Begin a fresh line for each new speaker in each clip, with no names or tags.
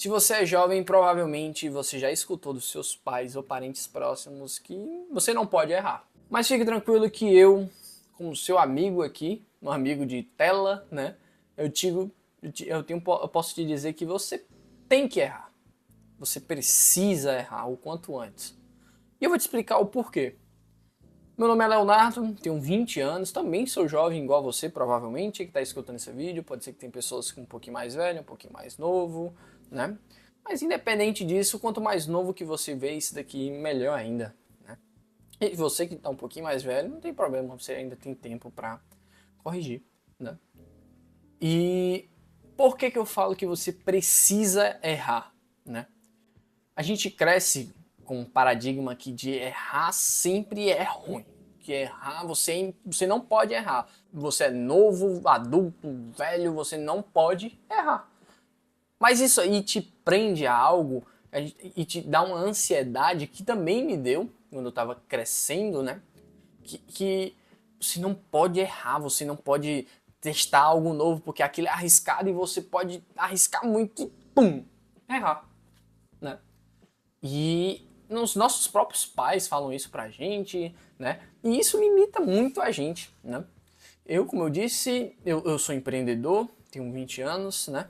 Se você é jovem, provavelmente você já escutou dos seus pais ou parentes próximos que você não pode errar. Mas fique tranquilo que eu, como seu amigo aqui, um amigo de tela, né? Eu posso te dizer que você tem que errar. Você precisa errar o quanto antes. E eu vou te explicar o porquê. Meu nome é Leonardo, tenho 20 anos, também sou jovem igual você, provavelmente, que está escutando esse vídeo. Pode ser que tem pessoas um pouquinho mais velho, um pouquinho mais novo, né? Mas independente disso, quanto mais novo que você vê isso daqui, melhor ainda, né? E você que está um pouquinho mais velho, não tem problema, você ainda tem tempo para corrigir, né? E por que eu falo que você precisa errar, né? A gente cresce com um paradigma que de errar sempre é ruim. Que errar, você não pode errar. Você é novo, adulto, velho, você não pode errar. Mas isso aí te prende a algo e te dá uma ansiedade que também me deu quando eu estava crescendo, né? Que você não pode errar, você não pode testar algo novo, porque aquilo é arriscado e você pode arriscar muito e pum, errar, né? E os nossos próprios pais falam isso pra gente, né? E isso limita muito a gente, né? Eu, como eu disse, eu sou empreendedor, tenho 20 anos, né?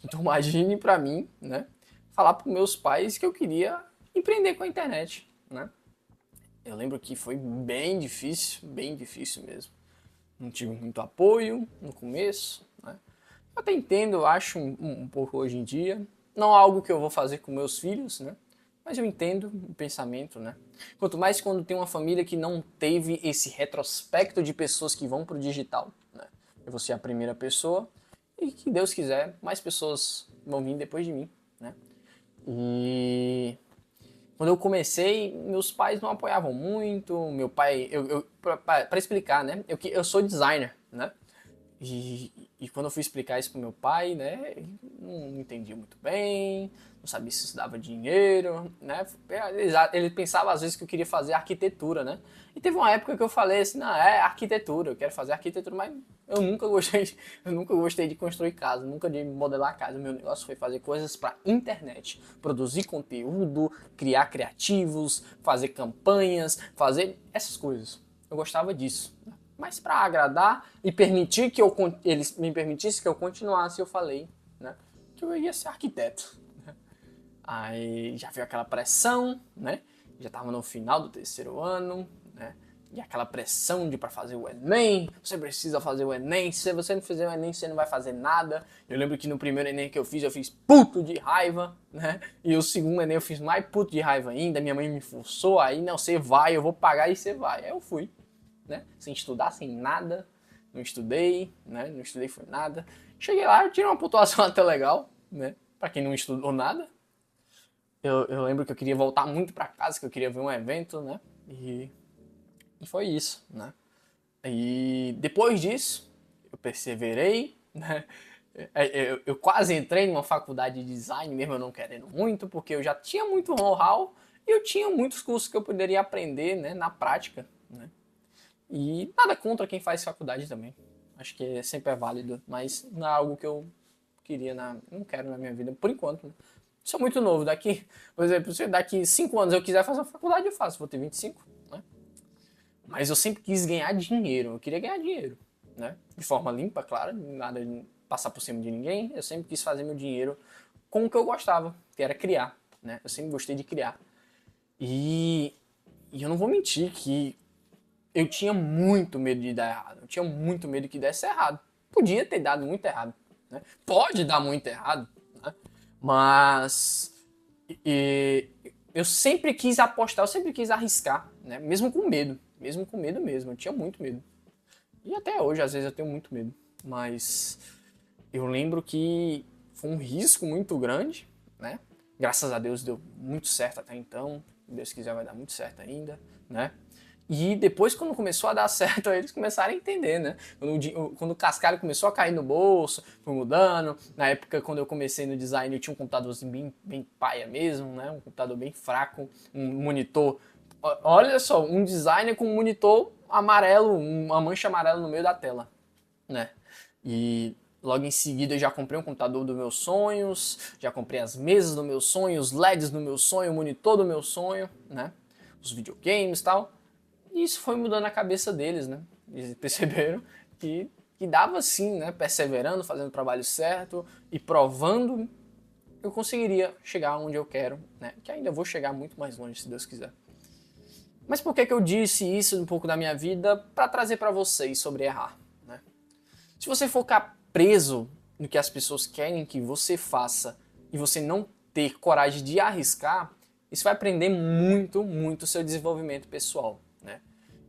Então imagine pra mim, né? Falar pros meus pais que eu queria empreender com a internet, né? Eu lembro que foi bem difícil mesmo. Não tive muito apoio no começo, né? Eu até entendo, eu acho um pouco hoje em dia. Não é algo que eu vou fazer com meus filhos, né? Mas eu entendo o pensamento, né? Quanto mais quando tem uma família que não teve esse retrospecto de pessoas que vão pro digital, né? Eu vou ser a primeira pessoa e que Deus quiser, mais pessoas vão vir depois de mim, né? E quando eu comecei, meus pais não apoiavam muito. Meu pai, para explicar, né? Eu sou designer, né? E quando eu fui explicar isso pro meu pai, né, ele não entendia muito bem, não sabia se isso dava dinheiro, né? Ele pensava às vezes que eu queria fazer arquitetura, né? E teve uma época que eu falei assim, não, é arquitetura, eu quero fazer arquitetura, mas eu nunca gostei de construir casa, nunca de modelar casa. O meu negócio foi fazer coisas para internet, produzir conteúdo, criar criativos, fazer campanhas, fazer essas coisas. Eu gostava disso, né? Mas para agradar e permitir que eles me permitissem que eu continuasse, eu falei, né, que eu ia ser arquiteto. Aí já veio aquela pressão, né? Já estava no final do terceiro ano, né? E aquela pressão de para fazer o Enem, você precisa fazer o Enem, se você não fizer o Enem, você não vai fazer nada. Eu lembro que no primeiro Enem que eu fiz puto de raiva, né? E o segundo Enem eu fiz mais puto de raiva ainda, minha mãe me forçou, aí não, você vai, eu vou pagar e você vai. Aí eu fui, né? Sem estudar, sem nada, não estudei, né? Não estudei foi nada. Cheguei lá, tirei uma pontuação até legal, né? Pra quem não estudou nada. Eu lembro que eu queria voltar muito pra casa, que eu queria ver um evento, né? E foi isso, né? E depois disso, eu perseverei, né? Eu quase entrei numa faculdade de design, mesmo eu não querendo muito, porque eu já tinha muito know-how e eu tinha muitos cursos que eu poderia aprender, né, na prática, né? E nada contra quem faz faculdade também. Acho que sempre é válido, mas não é algo que eu queria, não quero na minha vida, por enquanto, né? Sou muito novo, por exemplo, se daqui 5 anos eu quiser fazer uma faculdade, eu faço, vou ter 25, né? Mas eu sempre quis ganhar dinheiro, eu queria ganhar dinheiro, né? De forma limpa, claro, nada de passar por cima de ninguém, eu sempre quis fazer meu dinheiro com o que eu gostava, que era criar, né? Eu sempre gostei de criar. E, e eu não vou mentir que eu tinha muito medo de dar errado, eu tinha muito medo que desse errado. Podia ter dado muito errado, né? Pode dar muito errado, né? Mas eu sempre quis apostar, eu sempre quis arriscar, né? Mesmo com medo mesmo, eu tinha muito medo. E até hoje, às vezes, eu tenho muito medo. Mas eu lembro que foi um risco muito grande, né? Graças a Deus deu muito certo até então. Se Deus quiser vai dar muito certo ainda, né? E depois, quando começou a dar certo, aí eles começaram a entender, né? Quando o cascalho começou a cair no bolso, foi mudando. Na época, quando eu comecei no design, eu tinha um computadorzinho bem paia mesmo, né? Um computador bem fraco, um monitor. Olha só, um designer com um monitor amarelo, uma mancha amarela no meio da tela, né? E Logo em seguida eu já comprei um computador dos meus sonhos, já comprei as mesas dos meus sonhos, os LEDs do meu sonho, o monitor do meu sonho, né? Os videogames e tal. E isso foi mudando a cabeça deles, né? Eles perceberam que dava sim, né? Perseverando, fazendo o trabalho certo e provando, eu conseguiria chegar onde eu quero, né? Que ainda vou chegar muito mais longe, se Deus quiser. Mas por que eu disse isso um pouco da minha vida? Para trazer para vocês sobre errar, né? Se você ficar preso no que as pessoas querem que você faça e você não ter coragem de arriscar, isso vai prender muito, muito o seu desenvolvimento pessoal, né?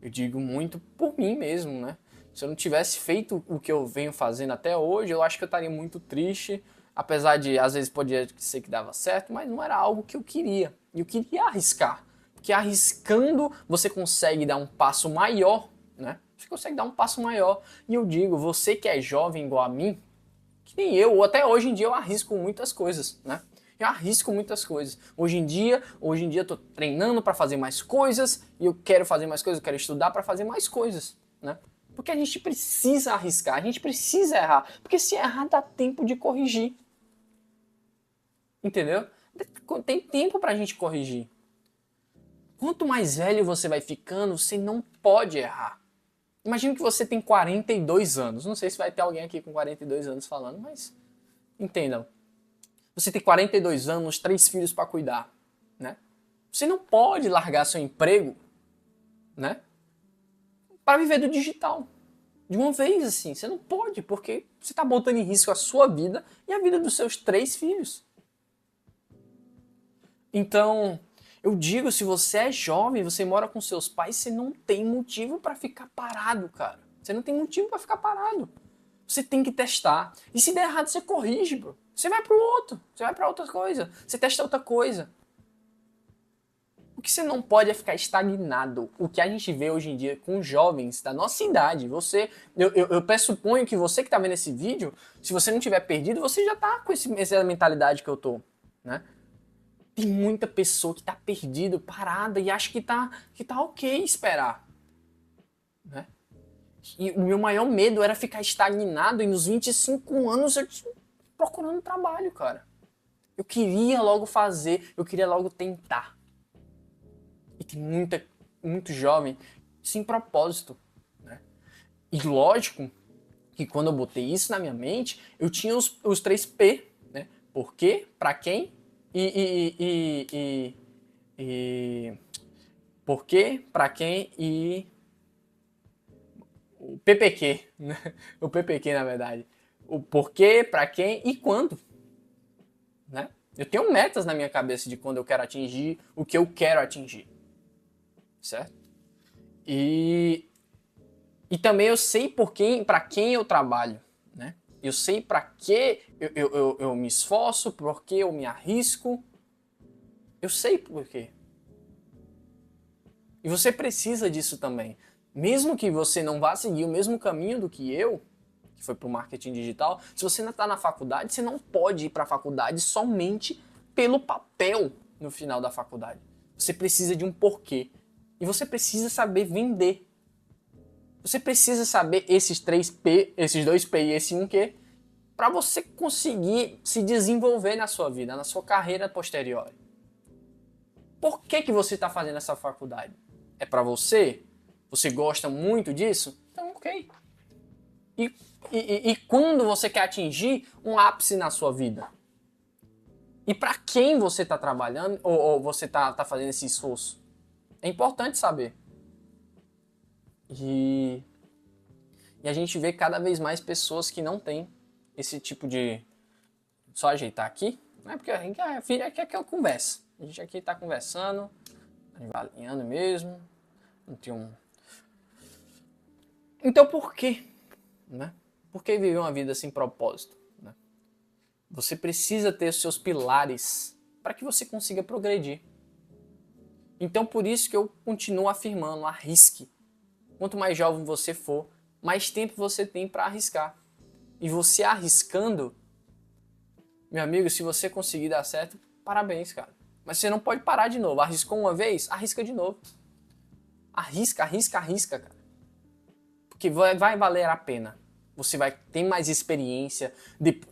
Eu digo muito por mim mesmo, né? Se eu não tivesse feito o que eu venho fazendo até hoje, eu acho que eu estaria muito triste, apesar de às vezes podia ser que dava certo, mas não era algo que eu queria. E eu queria arriscar, porque arriscando você consegue dar um passo maior, né? Você consegue dar um passo maior. E eu digo, você que é jovem igual a mim, que nem eu, ou até hoje em dia eu arrisco muitas coisas, né? Eu arrisco muitas coisas. Hoje em dia eu tô treinando para fazer mais coisas, e eu quero fazer mais coisas, eu quero estudar para fazer mais coisas, né? Porque a gente precisa arriscar, a gente precisa errar, porque se errar dá tempo de corrigir. Entendeu? Tem tempo pra gente corrigir. Quanto mais velho você vai ficando, você não pode errar. Imagina que você tem 42 anos. Não sei se vai ter alguém aqui com 42 anos falando, mas entendam. Você tem 42 anos, 3 filhos para cuidar, né? Você não pode largar seu emprego, né? Para viver do digital. De uma vez assim, você não pode, porque você está botando em risco a sua vida e a vida dos seus 3 filhos. Então, eu digo, se você é jovem, você mora com seus pais, você não tem motivo para ficar parado, cara. Você não tem motivo para ficar parado. Você tem que testar. E se der errado, você corrige, bro. Você vai pro outro. Você vai pra outra coisa. Você testa outra coisa. O que você não pode é ficar estagnado. O que a gente vê hoje em dia com jovens da nossa idade. Eu pressuponho que você que tá vendo esse vídeo, se você não tiver perdido, você já tá com essa mentalidade que eu tô, né? Tem muita pessoa que tá perdido, parada e acha que tá ok esperar, né? E o meu maior medo era ficar estagnado e nos 25 anos eu procurando trabalho, cara. Eu queria logo fazer, eu queria logo tentar. E tem muito jovem sem propósito, né? E lógico que quando eu botei isso na minha mente, eu tinha os 3 P, né? Por quê? Pra quem? Por quê? Pra quem? E o PPQ, né? O PPQ, na verdade. O porquê, pra quem e quando, né? Eu tenho metas na minha cabeça de quando eu quero atingir o que eu quero atingir, certo? E também eu sei para quem eu trabalho, né? Eu sei para que eu me esforço, por que eu me arrisco. Eu sei por quê. E você precisa disso também. Mesmo que você não vá seguir o mesmo caminho do que eu, que foi para o marketing digital, se você ainda está na faculdade, você não pode ir para a faculdade somente pelo papel no final da faculdade. Você precisa de um porquê. E você precisa saber vender. Você precisa saber esses 3 P, esses 2 P e esse 1 Q, para você conseguir se desenvolver na sua vida, na sua carreira posterior. Por que você está fazendo essa faculdade? É para você? Você gosta muito disso? Então, ok. E quando você quer atingir um ápice na sua vida? E para quem você está trabalhando ou você está fazendo esse esforço? É importante saber. E a gente vê cada vez mais pessoas que não têm esse tipo de... Só ajeitar aqui, né? Porque a filha quer que eu converse. A gente aqui está conversando, avaliando mesmo. Não tem um... Então por quê? Né? Por que viver uma vida sem propósito? Né? Você precisa ter os seus pilares para que você consiga progredir. Então por isso que eu continuo afirmando, arrisque. Quanto mais jovem você for, mais tempo você tem para arriscar. E você arriscando, meu amigo, se você conseguir dar certo, parabéns, cara. Mas você não pode parar de novo. Arriscou uma vez, arrisca de novo. Arrisca, arrisca, arrisca, cara. Porque vai valer a pena. você vai ter mais experiência.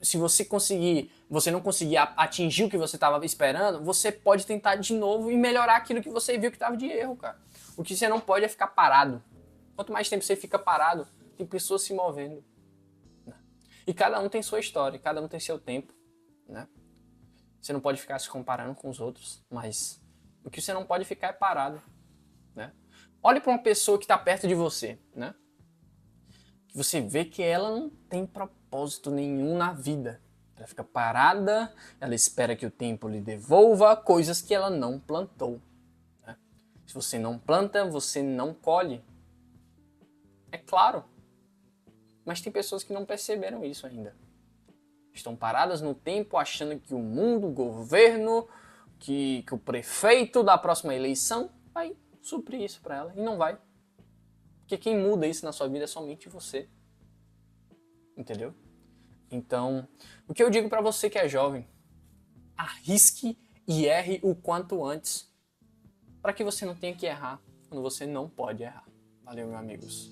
Se você não conseguir atingir o que você estava esperando, você pode tentar de novo e melhorar aquilo que você viu que estava de erro, cara. O que você não pode é ficar parado. Quanto mais tempo você fica parado, tem pessoas se movendo. Né? E cada um tem sua história, cada um tem seu tempo. Né? Você não pode ficar se comparando com os outros, mas o que você não pode ficar é parado. Né? Olhe para uma pessoa que está perto de você, né? Que você vê que ela não tem propósito nenhum na vida. Ela fica parada, ela espera que o tempo lhe devolva coisas que ela não plantou. Né? Se você não planta, você não colhe. É claro. Mas tem pessoas que não perceberam isso ainda. Estão paradas no tempo achando que o mundo, o governo, que o prefeito da próxima eleição vai suprir isso para ela. E não vai. Porque quem muda isso na sua vida é somente você. Entendeu? Então, o que eu digo para você que é jovem, arrisque e erre o quanto antes, para que você não tenha que errar quando você não pode errar. Valeu, meus amigos.